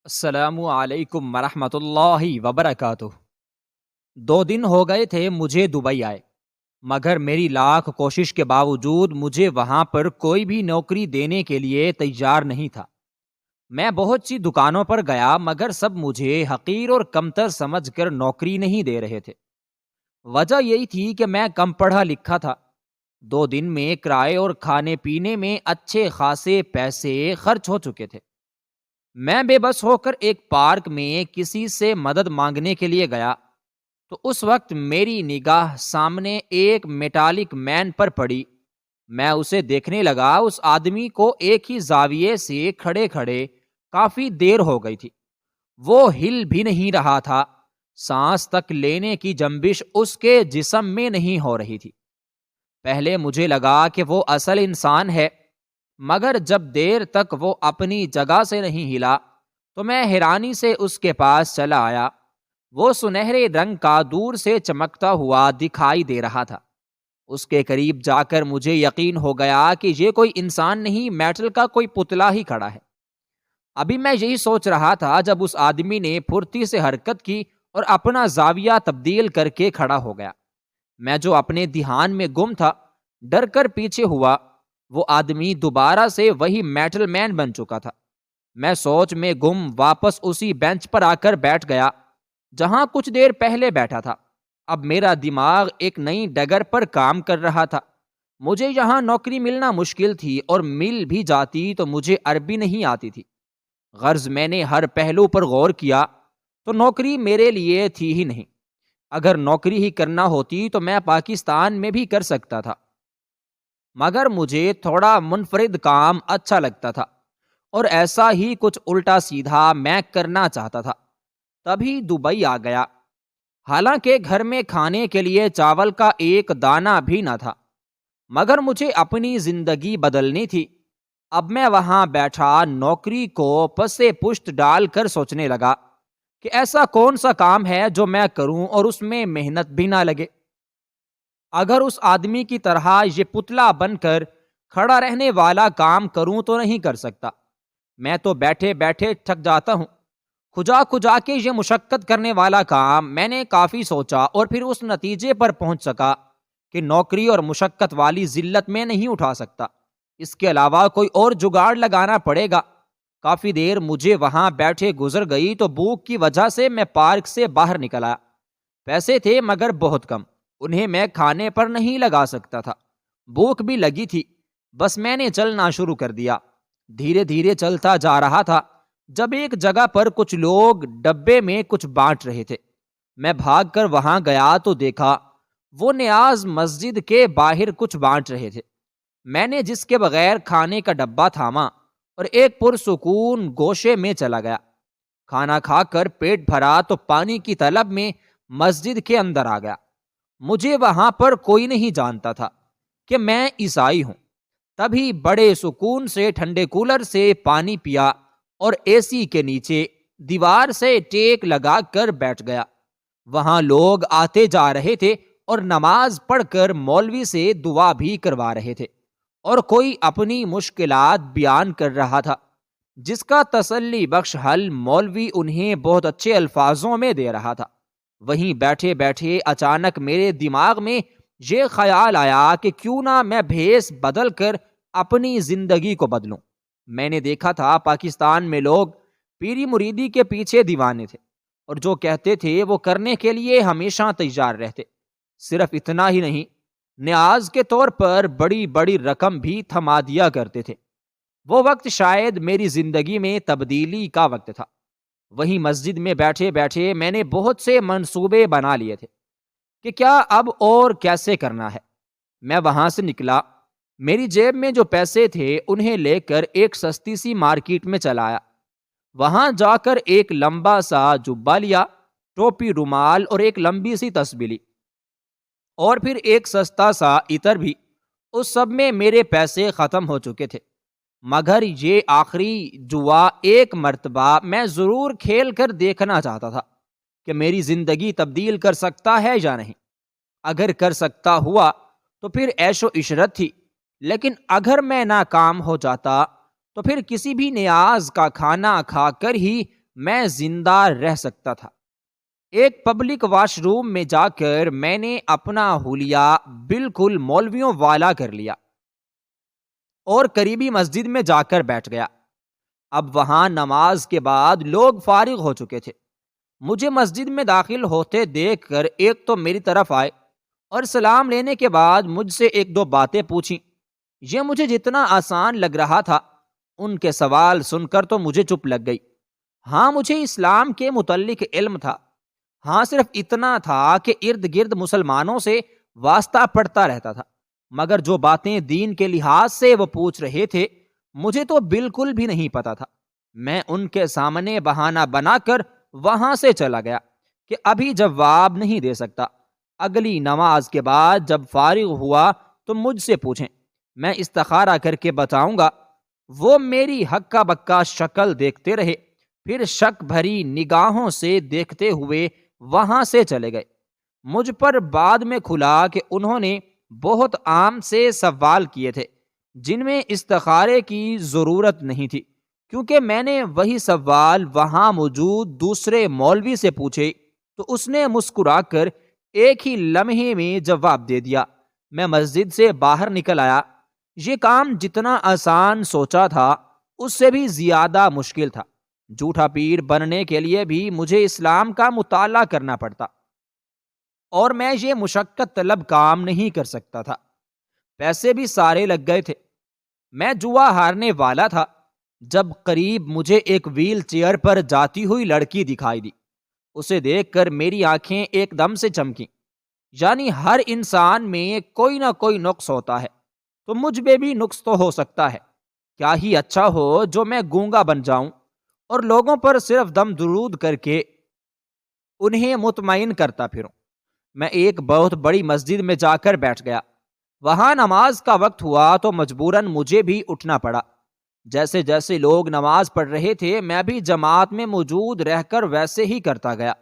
السلام علیکم ورحمۃ اللہ وبرکاتہ۔ 2 دن ہو گئے تھے مجھے دبئی آئے، مگر میری لاکھ کوشش کے باوجود مجھے وہاں پر کوئی بھی نوکری دینے کے لیے تیار نہیں تھا۔ میں بہت سی دکانوں پر گیا مگر سب مجھے حقیر اور کمتر سمجھ کر نوکری نہیں دے رہے تھے۔ وجہ یہی تھی کہ میں کم پڑھا لکھا تھا۔ 2 دن میں کرائے اور کھانے پینے میں اچھے خاصے پیسے خرچ ہو چکے تھے۔ میں بے بس ہو کر ایک پارک میں کسی سے مدد مانگنے کے لیے گیا تو اس وقت میری نگاہ سامنے ایک میٹالک مین پر پڑی۔ میں اسے دیکھنے لگا۔ اس آدمی کو ایک ہی زاویے سے کھڑے کھڑے کافی دیر ہو گئی تھی۔ وہ ہل بھی نہیں رہا تھا، سانس تک لینے کی جنبش اس کے جسم میں نہیں ہو رہی تھی۔ پہلے مجھے لگا کہ وہ اصل انسان ہے، مگر جب دیر تک وہ اپنی جگہ سے نہیں ہلا تو میں حیرانی سے اس کے پاس چلا آیا۔ وہ سنہرے رنگ کا دور سے چمکتا ہوا دکھائی دے رہا تھا۔ اس کے قریب جا کر مجھے یقین ہو گیا کہ یہ کوئی انسان نہیں، میٹل کا کوئی پتلا ہی کھڑا ہے۔ ابھی میں یہی سوچ رہا تھا جب اس آدمی نے پھرتی سے حرکت کی اور اپنا زاویہ تبدیل کر کے کھڑا ہو گیا۔ میں جو اپنے دھیان میں گم تھا، ڈر کر پیچھے ہوا۔ وہ آدمی دوبارہ سے وہی میٹل مین بن چکا تھا۔ میں سوچ میں گم واپس اسی بینچ پر آ کر بیٹھ گیا جہاں کچھ دیر پہلے بیٹھا تھا۔ اب میرا دماغ ایک نئی ڈگر پر کام کر رہا تھا۔ مجھے یہاں نوکری ملنا مشکل تھی اور مل بھی جاتی تو مجھے عربی نہیں آتی تھی۔ غرض میں نے ہر پہلو پر غور کیا تو نوکری میرے لیے تھی ہی نہیں۔ اگر نوکری ہی کرنا ہوتی تو میں پاکستان میں بھی کر سکتا تھا، مگر مجھے تھوڑا منفرد کام اچھا لگتا تھا اور ایسا ہی کچھ الٹا سیدھا میں کرنا چاہتا تھا۔ تبھی دبئی آ گیا۔ حالانکہ گھر میں کھانے کے لیے چاول کا ایک دانہ بھی نہ تھا، مگر مجھے اپنی زندگی بدلنی تھی۔ اب میں وہاں بیٹھا نوکری کو پسے پشت ڈال کر سوچنے لگا کہ ایسا کون سا کام ہے جو میں کروں اور اس میں محنت بھی نہ لگے۔ اگر اس آدمی کی طرح یہ پتلا بن کر کھڑا رہنے والا کام کروں تو نہیں کر سکتا۔ میں تو بیٹھے بیٹھے تھک جاتا ہوں۔ کھجا کھجا کے یہ مشقت کرنے والا کام میں نے کافی سوچا اور پھر اس نتیجے پر پہنچ سکا کہ نوکری اور مشقت والی ذلت میں نہیں اٹھا سکتا، اس کے علاوہ کوئی اور جگاڑ لگانا پڑے گا۔ کافی دیر مجھے وہاں بیٹھے گزر گئی تو بھوک کی وجہ سے میں پارک سے باہر نکل آیا۔ پیسے تھے مگر بہت کم، انہیں میں کھانے پر نہیں لگا سکتا تھا۔ بھوک بھی لگی تھی، بس میں نے چلنا شروع کر دیا۔ دھیرے دھیرے چلتا جا رہا تھا جب ایک جگہ پر کچھ لوگ ڈبے میں کچھ بانٹ رہے تھے۔ میں بھاگ کر وہاں گیا تو دیکھا وہ نیاز مسجد کے باہر کچھ بانٹ رہے تھے۔ میں نے جس کے بغیر کھانے کا ڈبہ تھاما اور ایک پرسکون گوشے میں چلا گیا۔ کھانا کھا کر پیٹ بھرا تو پانی کی طلب میں مسجد کے اندر آ گیا۔ مجھے وہاں پر کوئی نہیں جانتا تھا کہ میں عیسائی ہوں۔ تبھی بڑے سکون سے ٹھنڈے کولر سے پانی پیا اور اے سی کے نیچے دیوار سے ٹیک لگا کر بیٹھ گیا۔ وہاں لوگ آتے جا رہے تھے اور نماز پڑھ کر مولوی سے دعا بھی کروا رہے تھے، اور کوئی اپنی مشکلات بیان کر رہا تھا جس کا تسلی بخش حل مولوی انہیں بہت اچھے الفاظوں میں دے رہا تھا۔ وہیں بیٹھے بیٹھے اچانک میرے دماغ میں یہ خیال آیا کہ کیوں نہ میں بھیس بدل کر اپنی زندگی کو بدلوں۔ میں نے دیکھا تھا پاکستان میں لوگ پیری مریدی کے پیچھے دیوانے تھے اور جو کہتے تھے وہ کرنے کے لیے ہمیشہ تیار رہتے۔ صرف اتنا ہی نہیں، نیاز کے طور پر بڑی بڑی رقم بھی تھما دیا کرتے تھے۔ وہ وقت شاید میری زندگی میں تبدیلی کا وقت تھا۔ وہیں مسجد میں بیٹھے بیٹھے میں نے بہت سے منصوبے بنا لیے تھے کہ کیا اب اور کیسے کرنا ہے۔ میں وہاں سے نکلا، میری جیب میں جو پیسے تھے انہیں لے کر ایک سستی سی مارکیٹ میں چلا آیا۔ وہاں جا کر ایک لمبا سا جبہ لیا، ٹوپی، رومال اور ایک لمبی سی تسبیح لی، اور پھر ایک سستا سا عطر بھی۔ اس سب میں میرے پیسے ختم ہو چکے تھے، مگر یہ آخری جوا ایک مرتبہ میں ضرور کھیل کر دیکھنا چاہتا تھا کہ میری زندگی تبدیل کر سکتا ہے یا نہیں۔ اگر کر سکتا ہوا تو پھر عیش و عشرت تھی، لیکن اگر میں ناکام ہو جاتا تو پھر کسی بھی نیاز کا کھانا کھا کر ہی میں زندہ رہ سکتا تھا۔ ایک پبلک واش روم میں جا کر میں نے اپنا حلیہ بالکل مولویوں والا کر لیا اور قریبی مسجد میں جا کر بیٹھ گیا۔ اب وہاں نماز کے بعد لوگ فارغ ہو چکے تھے۔ مجھے مسجد میں داخل ہوتے دیکھ کر ایک تو میری طرف آئے اور سلام لینے کے بعد مجھ سے ایک دو باتیں پوچھیں۔ یہ مجھے جتنا آسان لگ رہا تھا، ان کے سوال سن کر تو مجھے چپ لگ گئی۔ ہاں، مجھے اسلام کے متعلق علم تھا۔ ہاں، صرف اتنا تھا کہ ارد گرد مسلمانوں سے واسطہ پڑتا رہتا تھا، مگر جو باتیں دین کے لحاظ سے وہ پوچھ رہے تھے مجھے تو بالکل بھی نہیں پتا تھا۔ میں ان کے سامنے بہانہ بنا کر وہاں سے چلا گیا کہ ابھی جواب نہیں دے سکتا، اگلی نماز کے بعد جب فارغ ہوا تو مجھ سے پوچھیں، میں استخارہ کر کے بتاؤں گا۔ وہ میری ہکا بکا شکل دیکھتے رہے، پھر شک بھری نگاہوں سے دیکھتے ہوئے وہاں سے چلے گئے۔ مجھ پر بعد میں کھلا کہ انہوں نے بہت عام سے سوال کیے تھے جن میں استخارے کی ضرورت نہیں تھی، کیونکہ میں نے وہی سوال وہاں موجود دوسرے مولوی سے پوچھے تو اس نے مسکرا کر ایک ہی لمحے میں جواب دے دیا۔ میں مسجد سے باہر نکل آیا۔ یہ کام جتنا آسان سوچا تھا اس سے بھی زیادہ مشکل تھا۔ جھوٹا پیر بننے کے لیے بھی مجھے اسلام کا مطالعہ کرنا پڑتا اور میں یہ مشقت طلب کام نہیں کر سکتا تھا۔ پیسے بھی سارے لگ گئے تھے۔ میں جوا ہارنے والا تھا جب قریب مجھے ایک ویل چیئر پر جاتی ہوئی لڑکی دکھائی دی۔ اسے دیکھ کر میری آنکھیں ایک دم سے چمکیں۔ یعنی ہر انسان میں کوئی نہ کوئی نقص ہوتا ہے، تو مجھ میں بھی نقص تو ہو سکتا ہے۔ کیا ہی اچھا ہو جو میں گونگا بن جاؤں اور لوگوں پر صرف دم درود کر کے انہیں مطمئن کرتا پھروں۔ میں ایک بہت بڑی مسجد میں جا کر بیٹھ گیا۔ وہاں نماز کا وقت ہوا تو مجبوراً مجھے بھی اٹھنا پڑا۔ جیسے جیسے لوگ نماز پڑھ رہے تھے میں بھی جماعت میں موجود رہ کر ویسے ہی کرتا گیا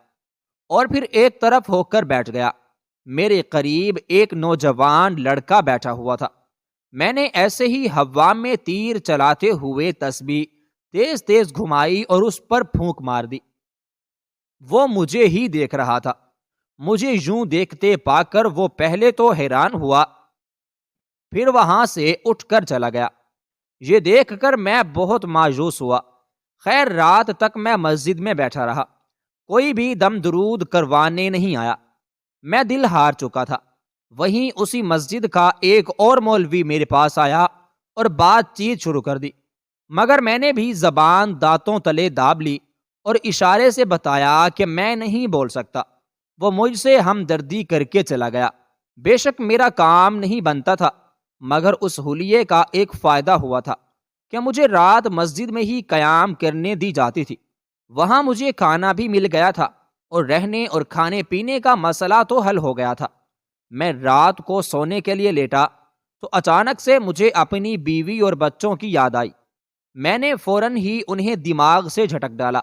اور پھر ایک طرف ہو کر بیٹھ گیا۔ میرے قریب ایک نوجوان لڑکا بیٹھا ہوا تھا۔ میں نے ایسے ہی ہوا میں تیر چلاتے ہوئے تسبیح تیز تیز گھمائی اور اس پر پھونک مار دی۔ وہ مجھے ہی دیکھ رہا تھا۔ مجھے یوں دیکھتے پا کر وہ پہلے تو حیران ہوا، پھر وہاں سے اٹھ کر چلا گیا۔ یہ دیکھ کر میں بہت مایوس ہوا۔ خیر، رات تک میں مسجد میں بیٹھا رہا، کوئی بھی دم درود کروانے نہیں آیا۔ میں دل ہار چکا تھا۔ وہیں اسی مسجد کا ایک اور مولوی میرے پاس آیا اور بات چیت شروع کر دی، مگر میں نے بھی زبان دانتوں تلے داب لی اور اشارے سے بتایا کہ میں نہیں بول سکتا۔ وہ مجھ سے ہمدردی کر کے چلا گیا۔ بے شک میرا کام نہیں بنتا تھا، مگر اس حلیے کا ایک فائدہ ہوا تھا کہ مجھے رات مسجد میں ہی قیام کرنے دی جاتی تھی۔ وہاں مجھے کھانا بھی مل گیا تھا اور رہنے اور کھانے پینے کا مسئلہ تو حل ہو گیا تھا۔ میں رات کو سونے کے لیے لیٹا تو اچانک سے مجھے اپنی بیوی اور بچوں کی یاد آئی۔ میں نے فوراً ہی انہیں دماغ سے جھٹک ڈالا۔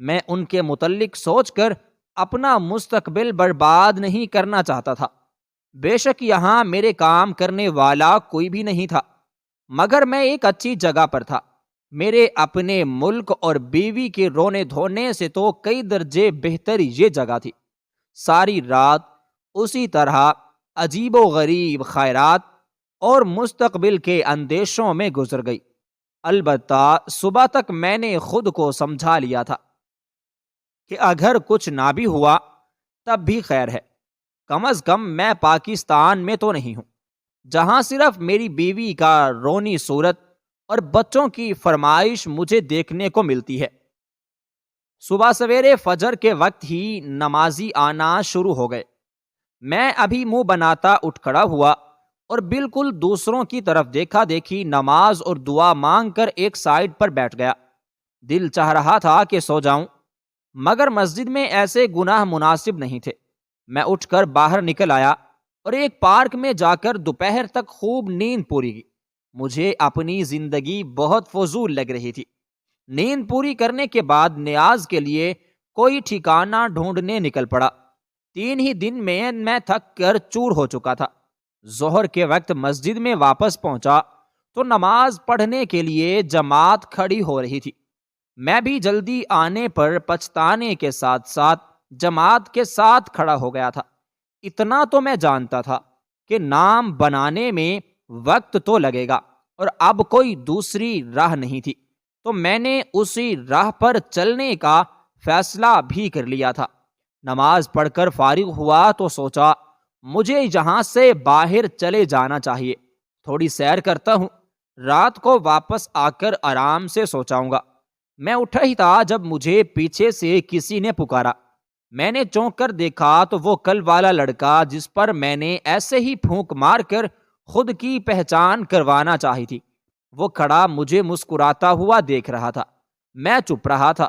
میں ان کے متعلق سوچ کر اپنا مستقبل برباد نہیں کرنا چاہتا تھا۔ بے شک یہاں میرے کام کرنے والا کوئی بھی نہیں تھا، مگر میں ایک اچھی جگہ پر تھا۔ میرے اپنے ملک اور بیوی کے رونے دھونے سے تو کئی درجے بہتر یہ جگہ تھی۔ ساری رات اسی طرح عجیب و غریب خیرات اور مستقبل کے اندیشوں میں گزر گئی۔ البتہ صبح تک میں نے خود کو سمجھا لیا تھا کہ اگر کچھ نہ بھی ہوا تب بھی خیر ہے، کم از کم میں پاکستان میں تو نہیں ہوں، جہاں صرف میری بیوی کا رونی صورت اور بچوں کی فرمائش مجھے دیکھنے کو ملتی ہے۔ صبح سویرے فجر کے وقت ہی نمازی آنا شروع ہو گئے۔ میں ابھی منہ بناتا اٹھ کھڑا ہوا اور بالکل دوسروں کی طرف دیکھا دیکھی نماز اور دعا مانگ کر ایک سائڈ پر بیٹھ گیا۔ دل چاہ رہا تھا کہ سو جاؤں، مگر مسجد میں ایسے گناہ مناسب نہیں تھے۔ میں اٹھ کر باہر نکل آیا اور ایک پارک میں جا کر دوپہر تک خوب نیند پوری کی۔ مجھے اپنی زندگی بہت فضول لگ رہی تھی۔ نیند پوری کرنے کے بعد نیاز کے لیے کوئی ٹھکانہ ڈھونڈنے نکل پڑا۔ 3 ہی دن میں تھک کر چور ہو چکا تھا۔ ظہر کے وقت مسجد میں واپس پہنچا تو نماز پڑھنے کے لیے جماعت کھڑی ہو رہی تھی۔ میں بھی جلدی آنے پر پچھتانے کے ساتھ ساتھ جماعت کے ساتھ کھڑا ہو گیا تھا۔ اتنا تو میں جانتا تھا کہ نام بنانے میں وقت تو لگے گا اور اب کوئی دوسری راہ نہیں تھی، تو میں نے اسی راہ پر چلنے کا فیصلہ بھی کر لیا تھا۔ نماز پڑھ کر فارغ ہوا تو سوچا مجھے یہاں سے باہر چلے جانا چاہیے، تھوڑی سیر کرتا ہوں، رات کو واپس آ کر آرام سے سو جاؤں گا۔ میں اٹھا ہی تھا جب مجھے پیچھے سے کسی نے پکارا۔ میں نے چونک کر دیکھا تو وہ کل والا لڑکا جس پر میں نے ایسے ہی پھونک مار کر خود کی پہچان کروانا چاہی تھی، وہ کھڑا مجھے مسکراتا ہوا دیکھ رہا تھا۔ میں چپ رہا تھا۔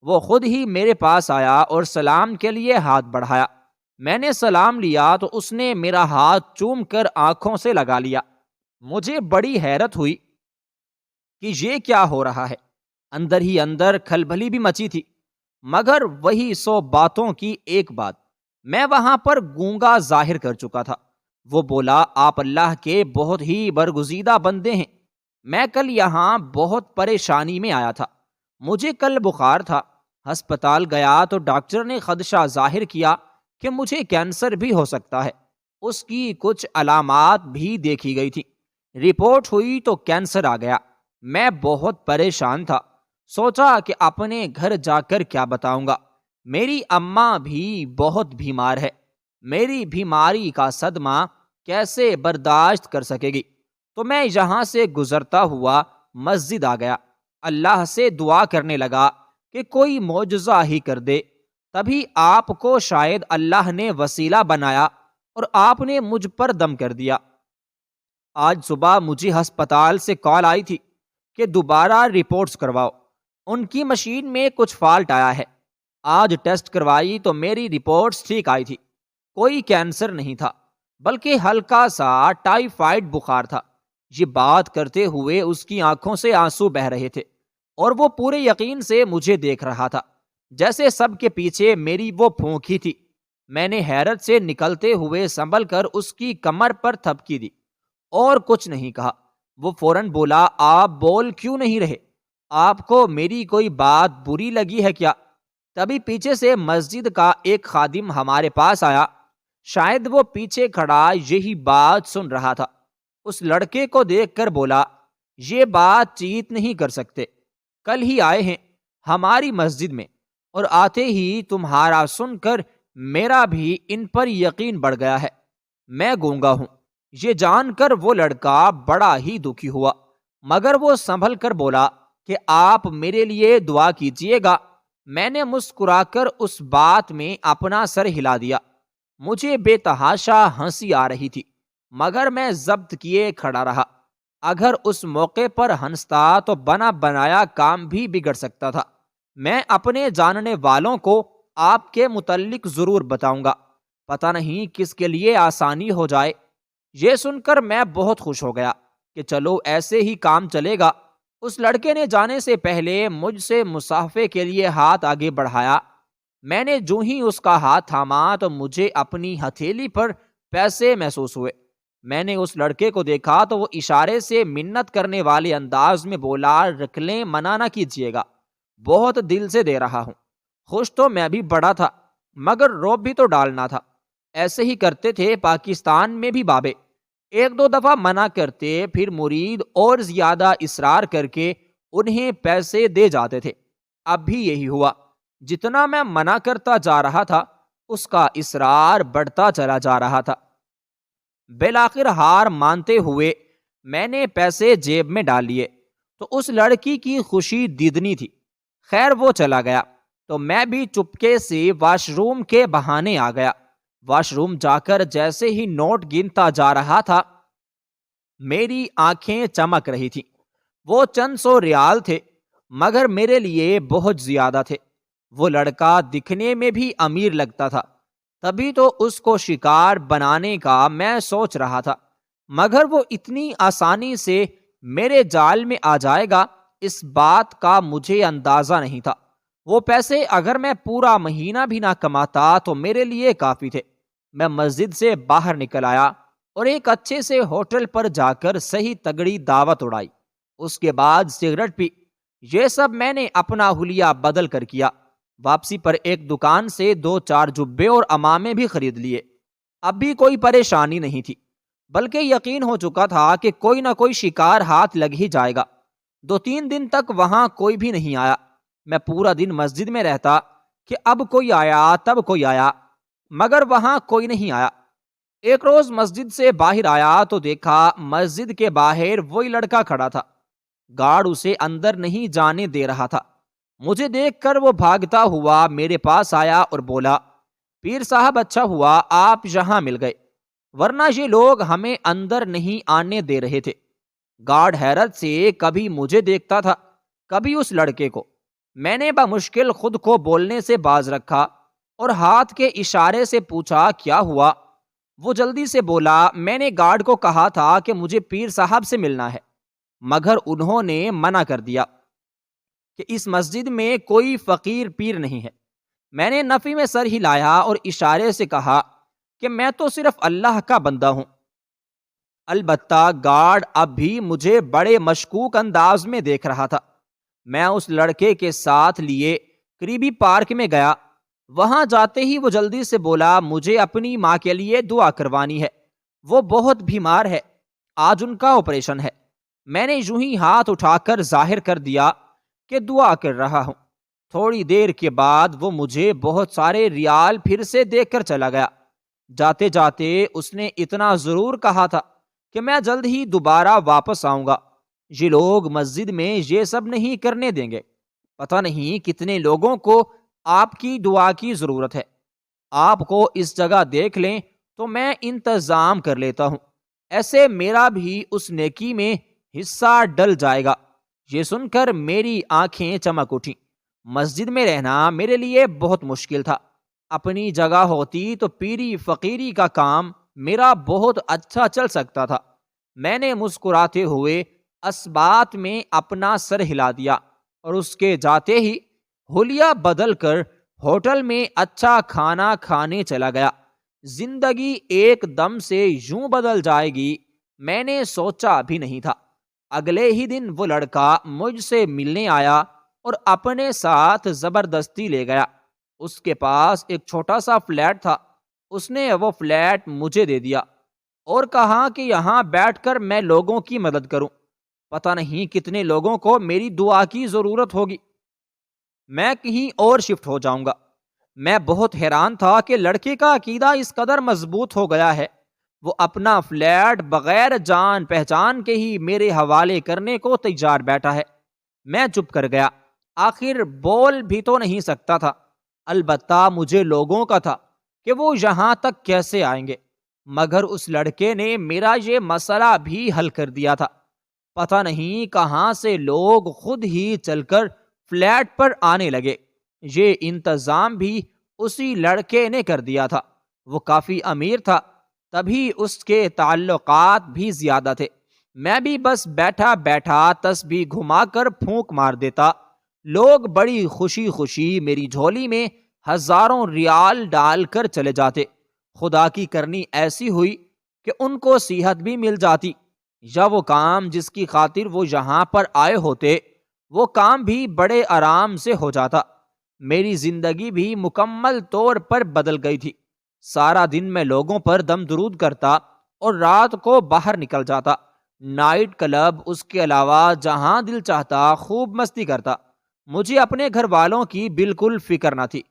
وہ خود ہی میرے پاس آیا اور سلام کے لیے ہاتھ بڑھایا۔ میں نے سلام لیا تو اس نے میرا ہاتھ چوم کر آنکھوں سے لگا لیا۔ مجھے بڑی حیرت ہوئی کہ یہ کیا ہو رہا ہے۔ اندر ہی اندر کھلبلی بھی مچی تھی، مگر وہی 100 باتوں کی ایک بات، میں وہاں پر گونگا ظاہر کر چکا تھا۔ وہ بولا، آپ اللہ کے بہت ہی برگزیدہ بندے ہیں۔ میں کل یہاں بہت پریشانی میں آیا تھا، مجھے کل بخار تھا، ہسپتال گیا تو ڈاکٹر نے خدشہ ظاہر کیا کہ مجھے کینسر بھی ہو سکتا ہے۔ اس کی کچھ علامات بھی دیکھی گئی تھی، رپورٹ ہوئی تو کینسر آ گیا۔ میں بہت پریشان تھا، سوچا کہ اپنے گھر جا کر کیا بتاؤں گا۔ میری اماں بھی بہت بیمار ہے، میری بیماری کا صدمہ کیسے برداشت کر سکے گی؟ تو میں یہاں سے گزرتا ہوا مسجد آ گیا، اللہ سے دعا کرنے لگا کہ کوئی معجزہ ہی کر دے۔ تبھی آپ کو شاید اللہ نے وسیلہ بنایا اور آپ نے مجھ پر دم کر دیا۔ آج صبح مجھے ہسپتال سے کال آئی تھی کہ دوبارہ رپورٹس کرواؤ، ان کی مشین میں کچھ فالٹ آیا ہے۔ آج ٹیسٹ کروائی تو میری رپورٹس ٹھیک آئی تھی، کوئی کینسر نہیں تھا، بلکہ ہلکا سا ٹائیفائڈ بخار تھا۔ یہ بات کرتے ہوئے اس کی آنکھوں سے آنسو بہہ رہے تھے اور وہ پورے یقین سے مجھے دیکھ رہا تھا، جیسے سب کے پیچھے میری وہ پھونک ہی تھی۔ میں نے حیرت سے نکلتے ہوئے سنبھل کر اس کی کمر پر تھپکی دی اور کچھ نہیں کہا۔ وہ فوراً بولا، آپ بول کیوں نہیں رہے؟ آپ کو میری کوئی بات بری لگی ہے کیا؟ تبھی پیچھے سے مسجد کا ایک خادم ہمارے پاس آیا، شاید وہ پیچھے کھڑا یہی بات سن رہا تھا۔ اس لڑکے کو دیکھ کر بولا، یہ بات چیت نہیں کر سکتے، کل ہی آئے ہیں ہماری مسجد میں اور آتے ہی تمہارا سن کر میرا بھی ان پر یقین بڑھ گیا ہے۔ میں گونگا ہوں، یہ جان کر وہ لڑکا بڑا ہی دکھی ہوا، مگر وہ سنبھل کر بولا کہ آپ میرے لیے دعا کیجیے گا۔ میں نے مسکرا کر اس بات میں اپنا سر ہلا دیا۔ مجھے بے تحاشا ہنسی آ رہی تھی، مگر میں ضبط کیے کھڑا رہا۔ اگر اس موقع پر ہنستا تو بنا بنایا کام بھی بگڑ سکتا تھا۔ میں اپنے جاننے والوں کو آپ کے متعلق ضرور بتاؤں گا، پتہ نہیں کس کے لیے آسانی ہو جائے۔ یہ سن کر میں بہت خوش ہو گیا کہ چلو ایسے ہی کام چلے گا۔ اس لڑکے نے جانے سے پہلے مجھ سے مصافحے کے لیے ہاتھ آگے بڑھایا۔ میں نے جو ہی اس کا ہاتھ تھاما تو مجھے اپنی ہتھیلی پر پیسے محسوس ہوئے۔ میں نے اس لڑکے کو دیکھا تو وہ اشارے سے منت کرنے والے انداز میں بولا، رکھ لیں، منع نہ کیجیے گا، بہت دل سے دے رہا ہوں۔ خوش تو میں بھی بڑا تھا، مگر روب بھی تو ڈالنا تھا۔ ایسے ہی کرتے تھے پاکستان میں بھی بابے، ایک دو دفعہ منع کرتے، پھر مرید اور زیادہ اصرار کر کے انہیں پیسے دے جاتے تھے۔ اب بھی یہی ہوا، جتنا میں منع کرتا جا رہا تھا اس کا اصرار بڑھتا چلا جا رہا تھا۔ بالآخر ہار مانتے ہوئے میں نے پیسے جیب میں ڈال لیے تو اس لڑکی کی خوشی دیدنی تھی۔ خیر وہ چلا گیا تو میں بھی چپکے سے واش روم کے بہانے آ گیا۔ واش روم جا کر جیسے ہی نوٹ گنتا جا رہا تھا، میری آنکھیں چمک رہی تھیں۔ وہ چند 100 ریال تھے، مگر میرے لیے بہت زیادہ تھے۔ وہ لڑکا دکھنے میں بھی امیر لگتا تھا، تبھی تو اس کو شکار بنانے کا میں سوچ رہا تھا، مگر وہ اتنی آسانی سے میرے جال میں آ جائے گا اس بات کا مجھے اندازہ نہیں تھا۔ وہ پیسے اگر میں پورا مہینہ بھی نہ کماتا تو میرے لیے کافی تھے۔ میں مسجد سے باہر نکل آیا اور ایک اچھے سے ہوٹل پر جا کر صحیح تگڑی دعوت اڑائی۔ اس کے بعد سگریٹ پی، یہ سب میں نے اپنا حلیہ بدل کر کیا۔ واپسی پر ایک دکان سے 2-4 جبے اور عمامے بھی خرید لیے۔ اب بھی کوئی پریشانی نہیں تھی، بلکہ یقین ہو چکا تھا کہ کوئی نہ کوئی شکار ہاتھ لگ ہی جائے گا۔ 2-3 دن تک وہاں کوئی بھی نہیں آیا۔ میں پورا دن مسجد میں رہتا کہ اب کوئی آیا تب کوئی آیا، مگر وہاں کوئی نہیں آیا۔ ایک روز مسجد سے باہر آیا تو دیکھا مسجد کے باہر وہی لڑکا کھڑا تھا۔ گارڈ اسے اندر نہیں جانے دے رہا تھا۔ مجھے دیکھ کر وہ بھاگتا ہوا میرے پاس آیا اور بولا، پیر صاحب اچھا ہوا آپ یہاں مل گئے، ورنہ یہ لوگ ہمیں اندر نہیں آنے دے رہے تھے۔ گارڈ حیرت سے کبھی مجھے دیکھتا تھا کبھی اس لڑکے کو۔ میں نے بمشکل خود کو بولنے سے باز رکھا اور ہاتھ کے اشارے سے پوچھا کیا ہوا؟ وہ جلدی سے بولا، میں نے گارڈ کو کہا تھا کہ مجھے پیر صاحب سے ملنا ہے، مگر انہوں نے منع کر دیا کہ اس مسجد میں کوئی فقیر پیر نہیں ہے۔ میں نے نفی میں سر ہلایا اور اشارے سے کہا کہ میں تو صرف اللہ کا بندہ ہوں۔ البتہ گارڈ اب بھی مجھے بڑے مشکوک انداز میں دیکھ رہا تھا۔ میں اس لڑکے کے ساتھ لیے قریبی پارک میں گیا۔ وہاں جاتے ہی وہ جلدی سے بولا، مجھے اپنی ماں کے لیے دعا کروانی ہے، وہ بہت بیمار ہے، آج ان کا آپریشن ہے۔ میں نے یوں ہی ہاتھ اٹھا کر ظاہر کر دیا کہ دعا کر رہا ہوں۔ تھوڑی دیر کے بعد وہ مجھے بہت سارے ریال پھر سے دے کر چلا گیا۔ جاتے جاتے اس نے اتنا ضرور کہا تھا کہ میں جلد ہی دوبارہ واپس آؤں گا، یہ لوگ مسجد میں یہ سب نہیں کرنے دیں گے۔ پتہ نہیں کتنے لوگوں کو آپ کی دعا کی ضرورت ہے۔ آپ کو اس جگہ دیکھ لیں تو میں انتظام کر لیتا ہوں، ایسے میرا بھی اس نیکی میں حصہ ڈل جائے گا۔ یہ سن کر میری آنکھیں چمک اٹھیں۔ مسجد میں رہنا میرے لیے بہت مشکل تھا۔ اپنی جگہ ہوتی تو پیری فقیری کا کام میرا بہت اچھا چل سکتا تھا۔ میں نے مسکراتے ہوئے اسبات میں اپنا سر ہلا دیا اور اس کے جاتے ہی حلیہ بدل کر ہوٹل میں اچھا کھانا کھانے چلا گیا۔ زندگی ایک دم سے یوں بدل جائے گی میں نے سوچا بھی نہیں تھا۔ اگلے ہی دن وہ لڑکا مجھ سے ملنے آیا اور اپنے ساتھ زبردستی لے گیا۔ اس کے پاس ایک چھوٹا سا فلیٹ تھا، اس نے وہ فلیٹ مجھے دے دیا اور کہا کہ یہاں بیٹھ کر میں لوگوں کی مدد کروں، پتہ نہیں کتنے لوگوں کو میری دعا کی ضرورت ہوگی، میں کہیں اور شفٹ ہو جاؤں گا۔ میں بہت حیران تھا کہ لڑکے کا عقیدہ اس قدر مضبوط ہو گیا ہے، وہ اپنا فلیٹ بغیر جان پہچان کے ہی میرے حوالے کرنے کو تیار بیٹھا ہے۔ میں چپ کر گیا، آخر بول بھی تو نہیں سکتا تھا۔ البتہ مجھے لوگوں کا تھا کہ وہ یہاں تک کیسے آئیں گے، مگر اس لڑکے نے میرا یہ مسئلہ بھی حل کر دیا تھا۔ پتہ نہیں کہاں سے لوگ خود ہی چل کر فلیٹ پر آنے لگے۔ یہ انتظام بھی اسی لڑکے نے کر دیا تھا۔ وہ کافی امیر تھا، تبھی اس کے تعلقات بھی زیادہ تھے۔ میں بھی بس بیٹھا بیٹھا تسبیح گھما کر پھونک مار دیتا، لوگ بڑی خوشی خوشی میری جھولی میں ہزاروں ریال ڈال کر چلے جاتے۔ خدا کی کرنی ایسی ہوئی کہ ان کو صحت بھی مل جاتی، یا وہ کام جس کی خاطر وہ یہاں پر آئے ہوتے وہ کام بھی بڑے آرام سے ہو جاتا۔ میری زندگی بھی مکمل طور پر بدل گئی تھی۔ سارا دن میں لوگوں پر دم درود کرتا اور رات کو باہر نکل جاتا، نائٹ کلب، اس کے علاوہ جہاں دل چاہتا خوب مستی کرتا۔ مجھے اپنے گھر والوں کی بالکل فکر نہ تھی،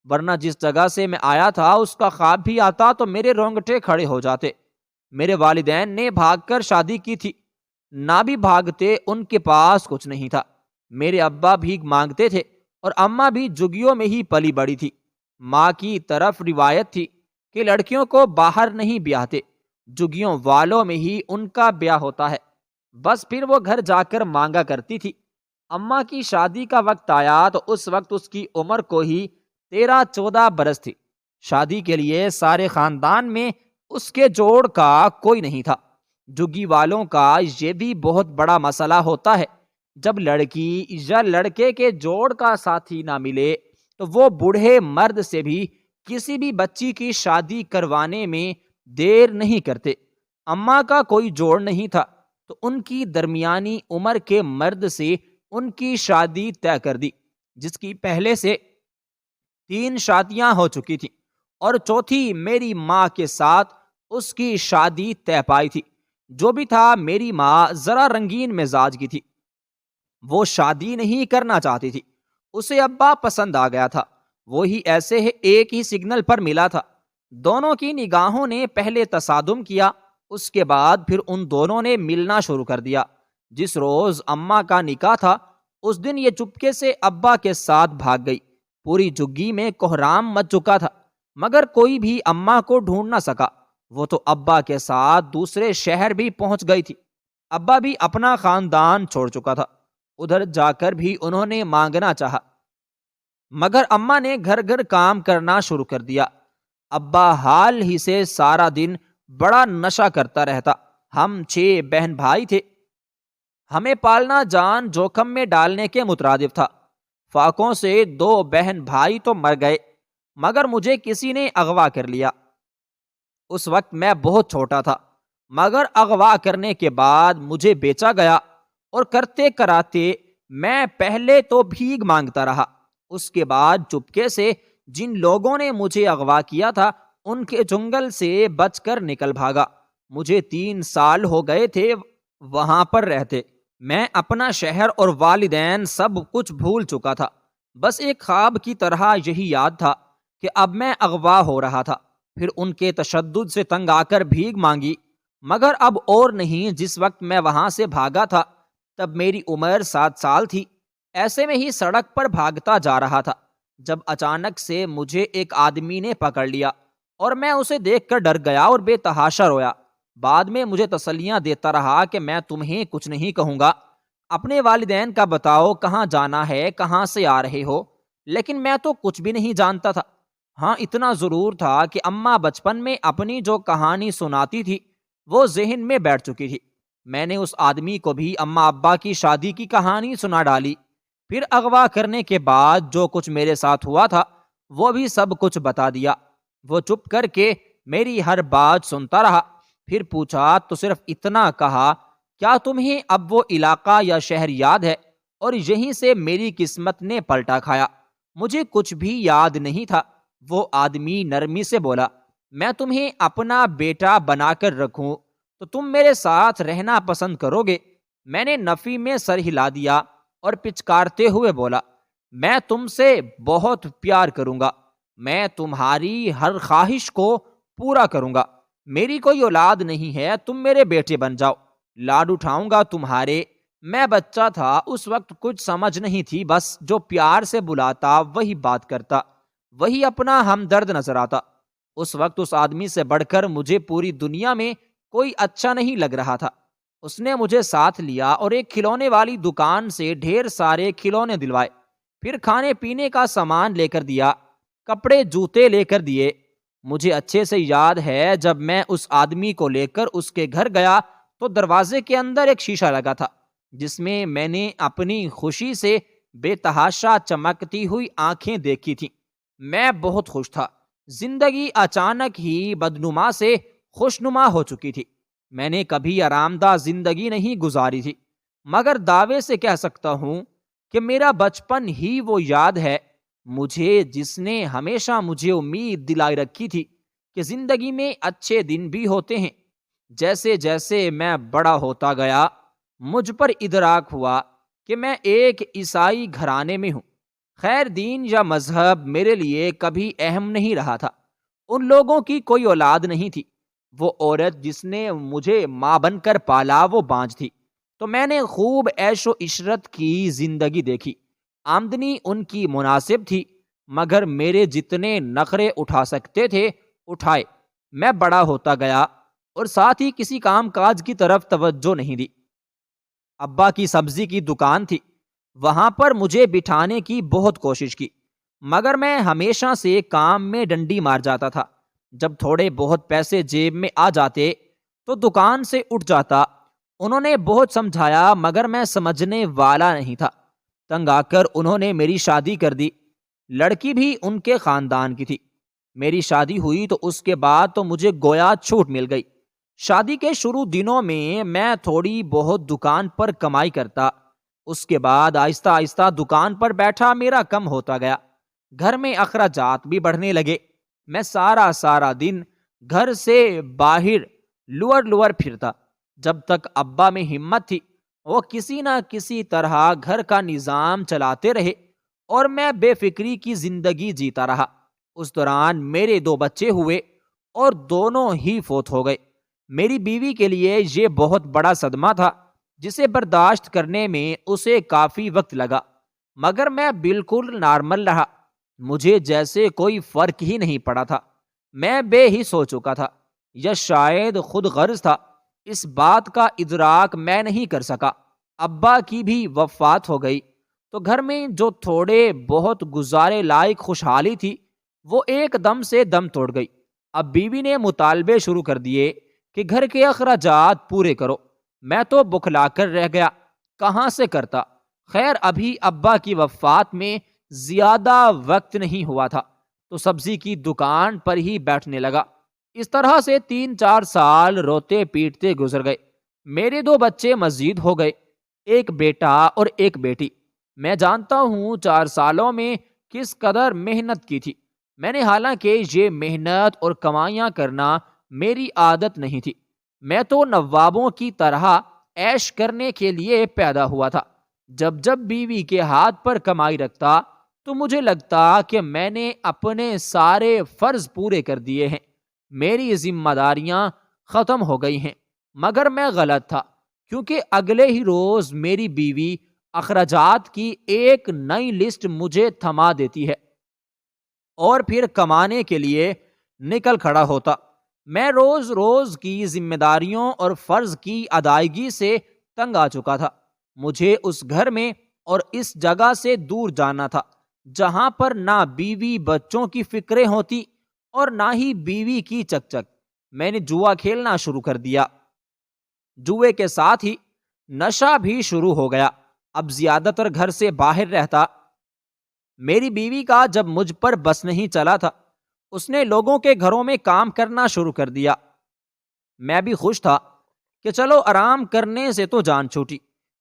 ورنہ جس جگہ سے میں آیا تھا اس کا خواب بھی آتا تو میرے رونگٹے کھڑے ہو جاتے۔ میرے والدین نے بھاگ کر شادی کی تھی، نہ بھی بھاگتے، ان کے پاس کچھ نہیں تھا۔ میرے ابا بھیک مانگتے تھے اور اماں بھی جھگیوں میں ہی پلی بڑی تھی۔ ماں کی طرف روایت تھی کہ لڑکیوں کو باہر نہیں بیاہتے، جھگیوں والوں میں ہی ان کا بیاہ ہوتا ہے، بس پھر وہ گھر جا کر مانگا کرتی تھی۔ اماں کی شادی کا وقت آیا تو اس وقت اس کی عمر کو ہی 13-14 برس تھی۔ شادی کے لیے سارے خاندان میں اس کے جوڑ کا کوئی نہیں تھا۔ جھگی والوں کا یہ بھی بہت بڑا مسئلہ ہوتا ہے، جب لڑکی یا لڑکے کے جوڑ کا ساتھی نہ ملے تو وہ بوڑھے مرد سے بھی کسی بھی بچی کی شادی کروانے میں دیر نہیں کرتے۔ اماں کا کوئی جوڑ نہیں تھا تو ان کی درمیانی عمر کے مرد سے ان کی شادی طے کر دی، جس کی پہلے سے 3 شادیاں ہو چکی تھی، اور چوتھی میری ماں کے ساتھ اس کی شادی طے پائی تھی۔ جو بھی تھا، میری ماں ذرا رنگین مزاج کی تھی، وہ شادی نہیں کرنا چاہتی تھی۔ اسے ابا پسند آ گیا تھا، وہی ایسے ایک ہی سگنل پر ملا تھا۔ دونوں کی نگاہوں نے پہلے تصادم کیا، اس کے بعد پھر ان دونوں نے ملنا شروع کر دیا۔ جس روز اماں کا نکاح تھا، اس دن یہ چپکے سے ابا کے ساتھ بھاگ گئی۔ پوری جگی میں کوہرام مچ چکا تھا، مگر کوئی بھی اماں کو ڈھونڈ نہ سکا۔ وہ تو ابا کے ساتھ دوسرے شہر بھی پہنچ گئی تھی۔ ابا بھی اپنا خاندان چھوڑ چکا تھا، ادھر جا کر بھی انہوں نے مانگنا چاہا، مگر اماں نے گھر گھر کام کرنا شروع کر دیا۔ ابا حال ہی سے سارا دن بڑا نشہ کرتا رہتا۔ ہم 6 بہن بھائی تھے، ہمیں پالنا جان جوخم میں ڈالنے کے مترادف تھا۔ فاقوں سے 2 بہن بھائی تو مر گئے، مگر مجھے کسی نے اغوا کر لیا۔ اس وقت میں بہت چھوٹا تھا، مگر اغوا کرنے کے بعد مجھے بیچا گیا، اور کرتے کراتے میں پہلے تو بھیک مانگتا رہا۔ اس کے بعد چپکے سے جن لوگوں نے مجھے اغوا کیا تھا، ان کے جنگل سے بچ کر نکل بھاگا۔ مجھے 3 سال ہو گئے تھے وہاں پر رہتے۔ میں اپنا شہر اور والدین سب کچھ بھول چکا تھا۔ بس ایک خواب کی طرح یہی یاد تھا کہ اب میں اغوا ہو رہا تھا۔ پھر ان کے تشدد سے تنگ آ کر بھیک مانگی، مگر اب اور نہیں۔ جس وقت میں وہاں سے بھاگا تھا، تب میری عمر 7 سال تھی۔ ایسے میں ہی سڑک پر بھاگتا جا رہا تھا، جب اچانک سے مجھے ایک آدمی نے پکڑ لیا، اور میں اسے دیکھ کر ڈر گیا اور بے تحاشا رویا۔ بعد میں مجھے تسلیاں دیتا رہا کہ میں تمہیں کچھ نہیں کہوں گا، اپنے والدین کا بتاؤ کہاں جانا ہے، کہاں سے آ رہے ہو۔ لیکن میں تو کچھ بھی نہیں جانتا تھا۔ ہاں، اتنا ضرور تھا کہ اماں بچپن میں اپنی جو کہانی سناتی تھی، وہ ذہن میں بیٹھ چکی تھی۔ میں نے اس آدمی کو بھی اماں ابا کی شادی کی کہانی سنا ڈالی۔ پھر اغوا کرنے کے بعد جو کچھ میرے ساتھ ہوا تھا، وہ بھی سب کچھ بتا دیا۔ وہ چپ کر کے میری ہر بات سنتا رہا۔ پھر پوچھا تو صرف اتنا کہا، کیا تمہیں اب وہ علاقہ یا شہر یاد ہے؟ اور یہیں سے میری قسمت نے پلٹا کھایا۔ مجھے کچھ بھی یاد نہیں تھا۔ وہ آدمی نرمی سے بولا، میں تمہیں اپنا بیٹا بنا کر رکھوں تو تم میرے ساتھ رہنا پسند کرو گے؟ میں نے نفی میں سر ہلا دیا اور پچکارتے ہوئے بولا، میں تم سے بہت پیار کروں گا، میں تمہاری ہر خواہش کو پورا کروں گا۔ میری کوئی اولاد نہیں ہے، تم میرے بیٹے بن جاؤ، لاڈ اٹھاؤں گا تمہارے۔ میں بچہ تھا، اس وقت کچھ سمجھ نہیں تھی، بس جو پیار سے بلاتا وہی بات کرتا، وہی اپنا ہمدرد نظر آتا۔ اس وقت اس آدمی سے بڑھ کر مجھے پوری دنیا میں کوئی اچھا نہیں لگ رہا تھا۔ اس نے مجھے ساتھ لیا اور ایک کھلونے والی دکان سے ڈھیر سارے کھلونے دلوائے، پھر کھانے پینے کا سامان لے کر دیا، کپڑے جوتے لے کر دیے۔ مجھے اچھے سے یاد ہے جب میں اس آدمی کو لے کر اس کے گھر گیا تو دروازے کے اندر ایک شیشہ لگا تھا، جس میں نے اپنی خوشی سے بے تحاشا چمکتی ہوئی آنکھیں دیکھی تھیں۔ میں بہت خوش تھا۔ زندگی اچانک ہی بدنما سے خوشنما ہو چکی تھی۔ میں نے کبھی آرام دہ زندگی نہیں گزاری تھی، مگر دعوے سے کہہ سکتا ہوں کہ میرا بچپن ہی وہ یاد ہے مجھے جس نے ہمیشہ مجھے امید دلائی رکھی تھی کہ زندگی میں اچھے دن بھی ہوتے ہیں۔ جیسے جیسے میں بڑا ہوتا گیا، مجھ پر ادراک ہوا کہ میں ایک عیسائی گھرانے میں ہوں۔ خیر، دین یا مذہب میرے لیے کبھی اہم نہیں رہا تھا۔ ان لوگوں کی کوئی اولاد نہیں تھی۔ وہ عورت جس نے مجھے ماں بن کر پالا، وہ بانجھ تھی۔ تو میں نے خوب عیش و عشرت کی زندگی دیکھی۔ آمدنی ان کی مناسب تھی، مگر میرے جتنے نخرے اٹھا سکتے تھے اٹھائے۔ میں بڑا ہوتا گیا اور ساتھ ہی کسی کام کاج کی طرف توجہ نہیں دی۔ ابا کی سبزی کی دکان تھی، وہاں پر مجھے بٹھانے کی بہت کوشش کی، مگر میں ہمیشہ سے کام میں ڈنڈی مار جاتا تھا۔ جب تھوڑے بہت پیسے جیب میں آ جاتے تو دکان سے اٹھ جاتا۔ انہوں نے بہت سمجھایا، مگر میں سمجھنے والا نہیں تھا۔ تنگ آ کر انہوں نے میری شادی کر دی۔ لڑکی بھی ان کے خاندان کی تھی۔ میری شادی ہوئی تو اس کے بعد تو مجھے گویا چھوٹ مل گئی۔ شادی کے شروع دنوں میں تھوڑی بہت دکان پر کمائی کرتا، اس کے بعد آہستہ آہستہ دکان پر بیٹھا میرا کم ہوتا گیا، گھر میں اخراجات بھی بڑھنے لگے۔ میں سارا دن گھر سے باہر لور پھرتا، جب تک ابا میں ہمت تھی وہ کسی نہ کسی طرح گھر کا نظام چلاتے رہے اور میں بے فکری کی زندگی جیتا رہا۔ اس دوران میرے 2 بچے ہوئے اور دونوں ہی فوت ہو گئے۔ میری بیوی کے لیے یہ بہت بڑا صدمہ تھا، جسے برداشت کرنے میں اسے کافی وقت لگا، مگر میں بالکل نارمل رہا۔ مجھے جیسے کوئی فرق ہی نہیں پڑا تھا۔ میں بے حس ہو چکا تھا، یا شاید خود غرض تھا، اس بات کا ادراک میں نہیں کر سکا۔ ابا کی بھی وفات ہو گئی تو گھر میں جو تھوڑے بہت گزارے لائق خوشحالی تھی وہ ایک دم سے دم توڑ گئی۔ اب بیوی نے مطالبے شروع کر دیے کہ گھر کے اخراجات پورے کرو۔ میں تو بکھلا کر رہ گیا، کہاں سے کرتا؟ خیر ابھی ابا کی وفات میں زیادہ وقت نہیں ہوا تھا تو سبزی کی دکان پر ہی بیٹھنے لگا۔ اس طرح سے 3-4 سال روتے پیٹتے گزر گئے۔ میرے 2 بچے مزید ہو گئے، ایک بیٹا اور ایک بیٹی۔ میں جانتا ہوں 4 سالوں میں کس قدر محنت کی تھی میں نے، حالانکہ یہ محنت اور کمائیاں کرنا میری عادت نہیں تھی۔ میں تو نوابوں کی طرح عیش کرنے کے لیے پیدا ہوا تھا۔ جب بیوی کے ہاتھ پر کمائی رکھتا تو مجھے لگتا کہ میں نے اپنے سارے فرض پورے کر دیے ہیں، میری ذمہ داریاں ختم ہو گئی ہیں۔ مگر میں غلط تھا، کیونکہ اگلے ہی روز میری بیوی اخراجات کی ایک نئی لسٹ مجھے تھما دیتی ہے اور پھر کمانے کے لیے نکل کھڑا ہوتا۔ میں روز کی ذمہ داریوں اور فرض کی ادائیگی سے تنگ آ چکا تھا۔ مجھے اس گھر میں اور اس جگہ سے دور جانا تھا جہاں پر نہ بیوی بچوں کی فکریں ہوتی اور نہ ہی بیوی کی چک۔ میں نے جوا کھیلنا شروع کر دیا۔ جوئے کے ساتھ ہی نشہ بھی شروع ہو گیا۔ اب زیادہ تر گھر سے باہر رہتا۔ میری بیوی کا جب مجھ پر بس نہیں چلا تھا، اس نے لوگوں کے گھروں میں کام کرنا شروع کر دیا۔ میں بھی خوش تھا کہ چلو آرام کرنے سے تو جان چھوٹی،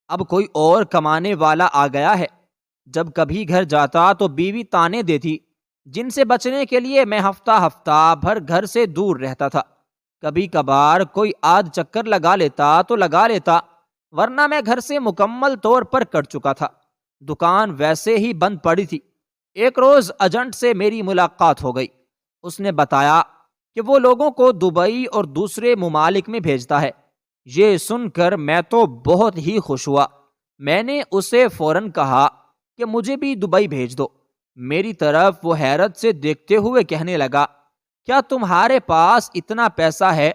اب کوئی اور کمانے والا آ گیا ہے۔ جب کبھی گھر جاتا تو بیوی تانے دیتی، جن سے بچنے کے لیے میں ہفتہ بھر گھر سے دور رہتا تھا۔ کبھی کبھار کوئی آدھ چکر لگا لیتا تو لگا لیتا، ورنہ میں گھر سے مکمل طور پر کٹ چکا تھا۔ دکان ویسے ہی بند پڑی تھی۔ ایک روز ایجنٹ سے میری ملاقات ہو گئی۔ اس نے بتایا کہ وہ لوگوں کو دبئی اور دوسرے ممالک میں بھیجتا ہے۔ یہ سن کر میں تو بہت ہی خوش ہوا۔ میں نے اسے فوراً کہا کہ مجھے بھی دبئی بھیج دو۔ میری طرف وہ حیرت سے دیکھتے ہوئے کہنے لگا، کیا تمہارے پاس اتنا پیسہ ہے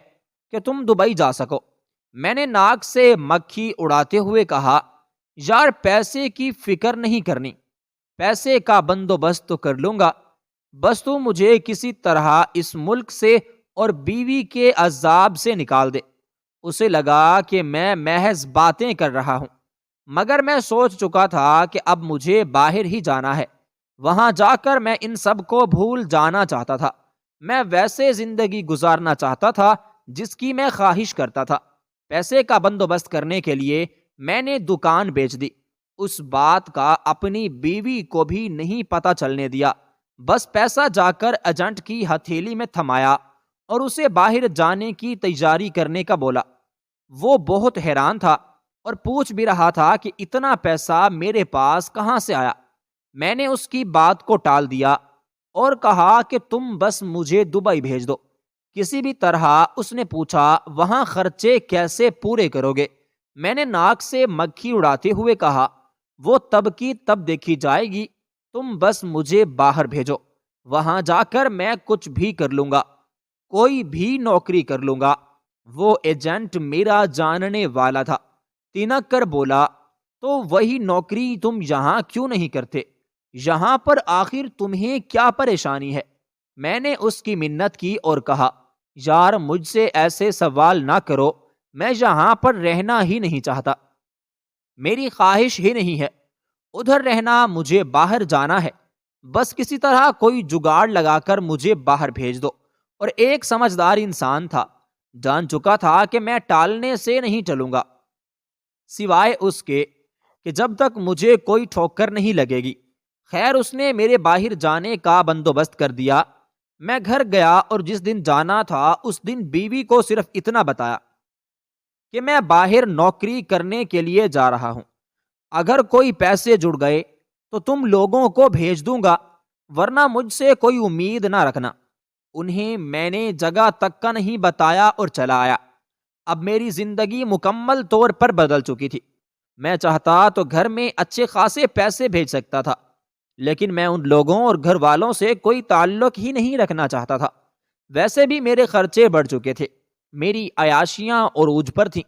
کہ تم دبئی جا سکو؟ میں نے ناک سے مکھی اڑاتے ہوئے کہا، یار پیسے کی فکر نہیں کرنی، پیسے کا بندوبست تو کر لوں گا، بس تو مجھے کسی طرح اس ملک سے اور بیوی کے عذاب سے نکال دے۔ اسے لگا کہ میں محض باتیں کر رہا ہوں، مگر میں سوچ چکا تھا کہ اب مجھے باہر ہی جانا ہے۔ وہاں جا کر میں ان سب کو بھول جانا چاہتا تھا۔ میں ویسے زندگی گزارنا چاہتا تھا جس کی میں خواہش کرتا تھا۔ پیسے کا بندوبست کرنے کے لیے میں نے دکان بیچ دی۔ اس بات کا اپنی بیوی کو بھی نہیں پتہ چلنے دیا، بس پیسہ جا کر ایجنٹ کی ہتھیلی میں تھمایا اور اسے باہر جانے کی تیاری کرنے کا بولا۔ وہ بہت حیران تھا اور پوچھ بھی رہا تھا کہ اتنا پیسہ میرے پاس کہاں سے آیا۔ میں نے اس کی بات کو ٹال دیا اور کہا کہ تم بس مجھے دبئی بھیج دو کسی بھی طرح۔ اس نے پوچھا، وہاں خرچے کیسے پورے کرو گے؟ میں نے ناک سے مکھی اڑاتے ہوئے کہا، وہ تب کی تب دیکھی جائے گی، تم بس مجھے باہر بھیجو، وہاں جا کر میں کچھ بھی کر لوں گا، کوئی بھی نوکری کر لوں گا۔ وہ ایجنٹ میرا جاننے والا تھا، تینک کر بولا، تو وہی نوکری تم یہاں کیوں نہیں کرتے؟ یہاں پر آخر تمہیں کیا پریشانی ہے؟ میں نے اس کی منت کی اور کہا، یار مجھ سے ایسے سوال نہ کرو، میں یہاں پر رہنا ہی نہیں چاہتا، میری خواہش ہی نہیں ہے ادھر رہنا، مجھے باہر جانا ہے، بس کسی طرح کوئی جگاڑ لگا کر مجھے باہر بھیج دو۔ اور ایک سمجھدار انسان تھا، جان چکا تھا کہ میں ٹالنے سے نہیں ٹلوں گا، سوائے اس کے کہ جب تک مجھے کوئی ٹھوکر نہیں لگے گی۔ خیر اس نے میرے باہر جانے کا بندوبست کر دیا۔ میں گھر گیا اور جس دن جانا تھا اس دن بیوی کو صرف اتنا بتایا کہ میں باہر نوکری کرنے کے لیے جا رہا ہوں، اگر کوئی پیسے جڑ گئے تو تم لوگوں کو بھیج دوں گا، ورنہ مجھ سے کوئی امید نہ رکھنا۔ انہیں میں نے جگہ تک کا نہیں بتایا اور چلا آیا۔ اب میری زندگی مکمل طور پر بدل چکی تھی۔ میں چاہتا تو گھر میں اچھے خاصے پیسے بھیج سکتا تھا، لیکن میں ان لوگوں اور گھر والوں سے کوئی تعلق ہی نہیں رکھنا چاہتا تھا۔ ویسے بھی میرے خرچے بڑھ چکے تھے، میری عیاشیاں عروج پر تھیں۔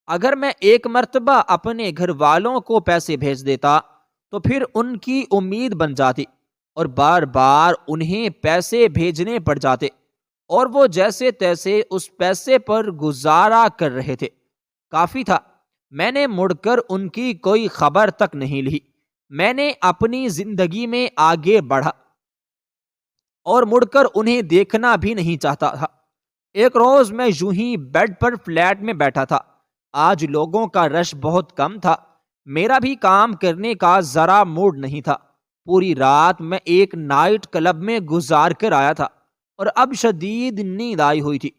اگر میں ایک مرتبہ اپنے گھر والوں کو پیسے بھیج دیتا تو پھر ان کی امید بن جاتی اور بار بار انہیں پیسے بھیجنے پڑ جاتے، اور وہ جیسے تیسے اس پیسے پر گزارا کر رہے تھے۔ کافی تھا، میں نے مڑ کر ان کی کوئی خبر تک نہیں لی۔ میں نے اپنی زندگی میں آگے بڑھا اور مڑ کر انہیں دیکھنا بھی نہیں چاہتا تھا۔ ایک روز میں یوں ہی بیڈ پر فلیٹ میں بیٹھا تھا۔ آج لوگوں کا رش بہت کم تھا، میرا بھی کام کرنے کا ذرا موڈ نہیں تھا۔ پوری رات میں ایک نائٹ کلب میں گزار کر آیا تھا اور اب شدید نیند آئی ہوئی تھی۔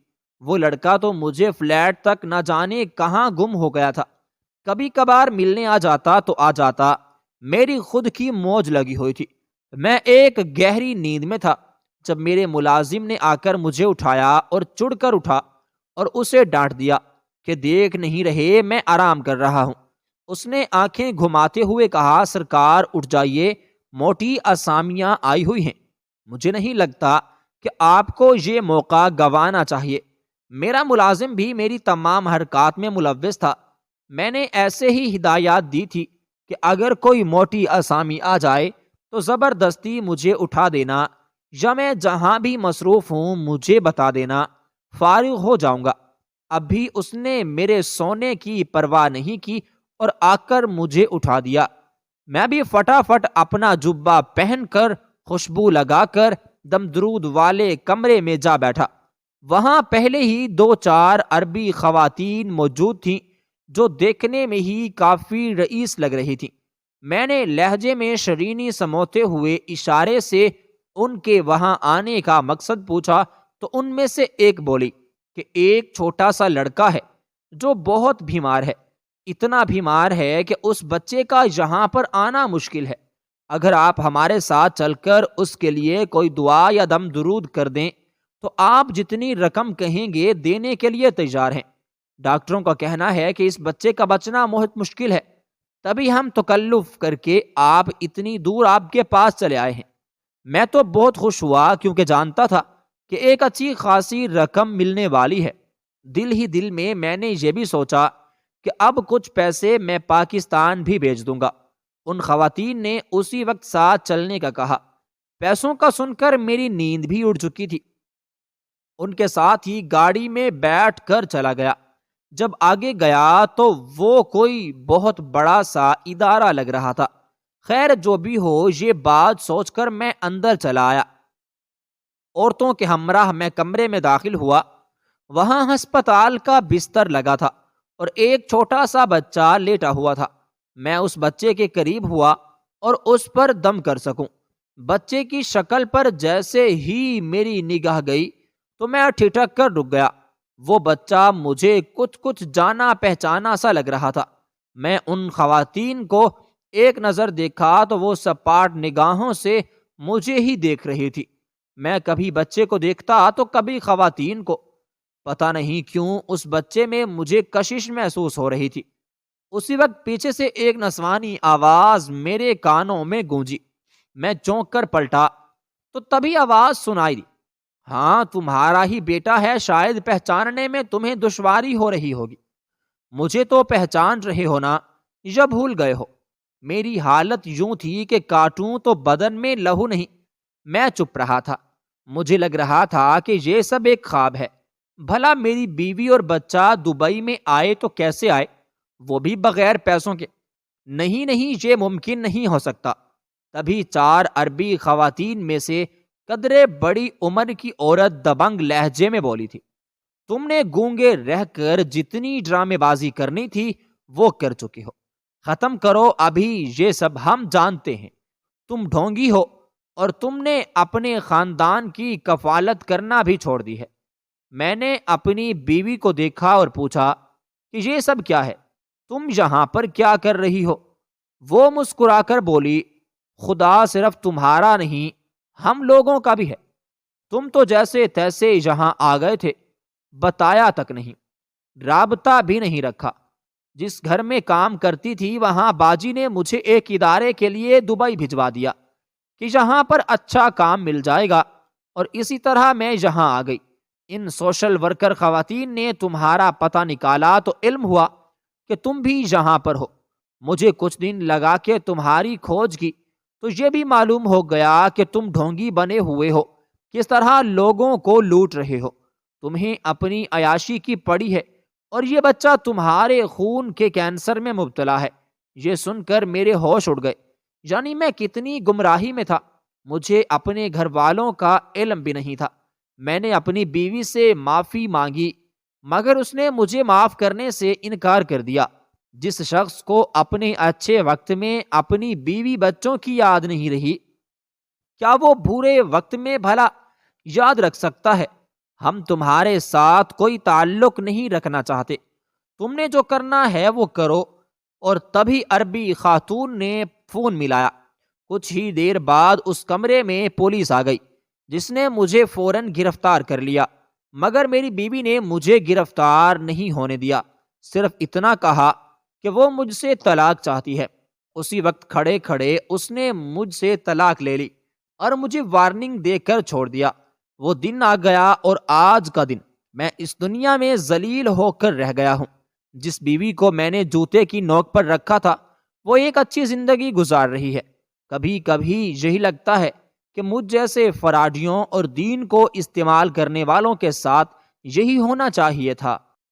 وہ لڑکا تو مجھے فلیٹ تک نہ جانے کہاں گم ہو گیا تھا۔ کبھی کبھار ملنے آ جاتا تو آ جاتا، میری خود کی موج لگی ہوئی تھی۔ میں ایک گہری نیند میں تھا جب میرے ملازم نے آ کر مجھے اٹھایا اور چڑ کر اٹھا اور اسے ڈانٹ دیا کہ دیکھ نہیں رہے میں آرام کر رہا ہوں۔ اس نے آنکھیں گھماتے ہوئے کہا، سرکار اٹھ جائیے، موٹی اسامیاں آئی ہوئی ہیں، مجھے نہیں لگتا کہ آپ کو یہ موقع گنوانا چاہیے۔ میرا ملازم بھی میری تمام حرکات میں ملوث تھا۔ میں نے ایسے ہی ہدایات دی تھی کہ اگر کوئی موٹی اسامی آ جائے تو زبردستی مجھے اٹھا دینا، یا میں جہاں بھی مصروف ہوں مجھے بتا دینا، فارغ ہو جاؤں گا۔ اب بھی اس نے میرے سونے کی پرواہ نہیں کی اور آ کر مجھے اٹھا دیا۔ میں بھی فٹافٹ اپنا جبہ پہن کر خوشبو لگا کر دم درود والے کمرے میں جا بیٹھا۔ وہاں پہلے ہی 2-4 عربی خواتین موجود تھیں جو دیکھنے میں ہی کافی رئیس لگ رہی تھیں۔ میں نے لہجے میں شرینی سموتے ہوئے اشارے سے ان کے وہاں آنے کا مقصد پوچھا تو ان میں سے ایک بولی کہ ایک چھوٹا سا لڑکا ہے جو بہت بیمار ہے، اتنا بیمار ہے کہ اس بچے کا یہاں پر آنا مشکل ہے۔ اگر آپ ہمارے ساتھ چل کر اس کے لیے کوئی دعا یا دم درود کر دیں تو آپ جتنی رقم کہیں گے دینے کے لیے تیار ہیں۔ ڈاکٹروں کا کہنا ہے کہ اس بچے کا بچنا بہت مشکل ہے، تبھی ہم تکلف کر کے آپ اتنی دور آپ کے پاس چلے آئے ہیں۔ میں تو بہت خوش ہوا کیونکہ جانتا تھا کہ ایک اچھی خاصی رقم ملنے والی ہے۔ دل ہی دل میں نے یہ بھی سوچا کہ اب کچھ پیسے میں پاکستان بھی بھیج دوں گا۔ ان خواتین نے اسی وقت ساتھ چلنے کا کہا۔ پیسوں کا سن کر میری نیند بھی اڑ چکی تھی۔ ان کے ساتھ ہی گاڑی میں بیٹھ کر چلا گیا۔ جب آگے گیا تو وہ کوئی بہت بڑا سا ادارہ لگ رہا تھا۔ خیر جو بھی ہو، یہ بات سوچ کر میں اندر چلا آیا۔ عورتوں کے ہمراہ میں کمرے میں داخل ہوا۔ وہاں ہسپتال کا بستر لگا تھا اور ایک چھوٹا سا بچہ لیٹا ہوا تھا۔ میں اس بچے کے قریب ہوا اور اس پر دم کر سکوں۔ بچے کی شکل پر جیسے ہی میری نگاہ گئی تو میں ٹھٹک کر رک گیا۔ وہ بچہ مجھے کچھ جانا پہچانا سا لگ رہا تھا۔ میں ان خواتین کو ایک نظر دیکھا تو وہ سپاٹ نگاہوں سے مجھے ہی دیکھ رہی تھی۔ میں کبھی بچے کو دیکھتا تو کبھی خواتین کو۔ پتہ نہیں کیوں اس بچے میں مجھے کشش محسوس ہو رہی تھی۔ اسی وقت پیچھے سے ایک نسوانی آواز میرے کانوں میں گونجی۔ میں چونک کر پلٹا تو تبھی آواز سنائی دی، ہاں تمہارا ہی بیٹا ہے، شاید پہچاننے میں تمہیں دشواری ہو رہی ہوگی۔ مجھے تو پہچان رہے ہو نا یا بھول گئے ہو؟ میری حالت یوں تھی کہ کاٹوں تو بدن میں لہو نہیں۔ میں چپ رہا تھا۔ مجھے لگ رہا تھا کہ یہ سب ایک خواب ہے۔ بھلا میری بیوی اور بچہ دبئی میں آئے تو کیسے آئے، وہ بھی بغیر پیسوں کے؟ نہیں یہ ممکن نہیں ہو سکتا۔ تبھی 4 عربی خواتین میں سے قدرے بڑی عمر کی عورت دبنگ لہجے میں بولی تھی، تم نے گونگے رہ کر جتنی ڈرامے بازی کرنی تھی وہ کر چکے ہو۔ ختم کرو ابھی، یہ سب ہم جانتے ہیں، تم ڈھونگی ہو اور تم نے اپنے خاندان کی کفالت کرنا بھی چھوڑ دی ہے۔ میں نے اپنی بیوی کو دیکھا اور پوچھا کہ یہ سب کیا ہے، تم یہاں پر کیا کر رہی ہو؟ وہ مسکرا کر بولی، خدا صرف تمہارا نہیں، ہم لوگوں کا بھی ہے۔ تم تو جیسے تیسے یہاں آ گئے تھے، بتایا تک نہیں، رابطہ بھی نہیں رکھا۔ جس گھر میں کام کرتی تھی وہاں باجی نے مجھے ایک ادارے کے لیے دبئی بھجوا دیا کہ یہاں پر اچھا کام مل جائے گا، اور اسی طرح میں یہاں آ گئی۔ ان سوشل ورکر خواتین نے تمہارا پتہ نکالا تو علم ہوا کہ تم بھی یہاں پر ہو۔ مجھے کچھ دن لگا کہ تمہاری کھوج کی تو یہ بھی معلوم ہو گیا کہ تم ڈھونگی بنے ہوئے ہو، کس طرح لوگوں کو لوٹ رہے ہو۔ تمہیں اپنی عیاشی کی پڑی ہے اور یہ بچہ تمہارے خون کے کینسر میں مبتلا ہے۔ یہ سن کر میرے ہوش اڑ گئے، یعنی میں کتنی گمراہی میں تھا۔ مجھے اپنے گھر والوں کا علم بھی نہیں تھا۔ میں نے اپنی بیوی سے معافی مانگی مگر اس نے مجھے معاف کرنے سے انکار کر دیا۔ جس شخص کو اپنے اچھے وقت میں اپنی بیوی بچوں کی یاد نہیں رہی، کیا وہ برے وقت میں بھلا یاد رکھ سکتا ہے؟ ہم تمہارے ساتھ کوئی تعلق نہیں رکھنا چاہتے، تم نے جو کرنا ہے وہ کرو۔ اور تبھی عربی خاتون نے فون ملایا۔ کچھ ہی دیر بعد اس کمرے میں پولیس آ گئی، جس نے مجھے فوراً گرفتار کر لیا، مگر میری بیوی نے مجھے گرفتار نہیں ہونے دیا، صرف اتنا کہا کہ وہ مجھ سے طلاق چاہتی ہے۔ اسی وقت کھڑے کھڑے اس نے مجھ سے طلاق لے لی اور مجھے وارننگ دے کر چھوڑ دیا۔ وہ دن آ گیا اور آج کا دن میں اس دنیا میں ذلیل ہو کر رہ گیا ہوں۔ جس بیوی کو میں نے جوتے کی نوک پر رکھا تھا وہ ایک اچھی زندگی گزار رہی ہے۔ کبھی کبھی یہی لگتا ہے کہ مجھ جیسے فراڈیوں اور دین کو استعمال کرنے والوں کے ساتھ یہی ہونا چاہیے تھا۔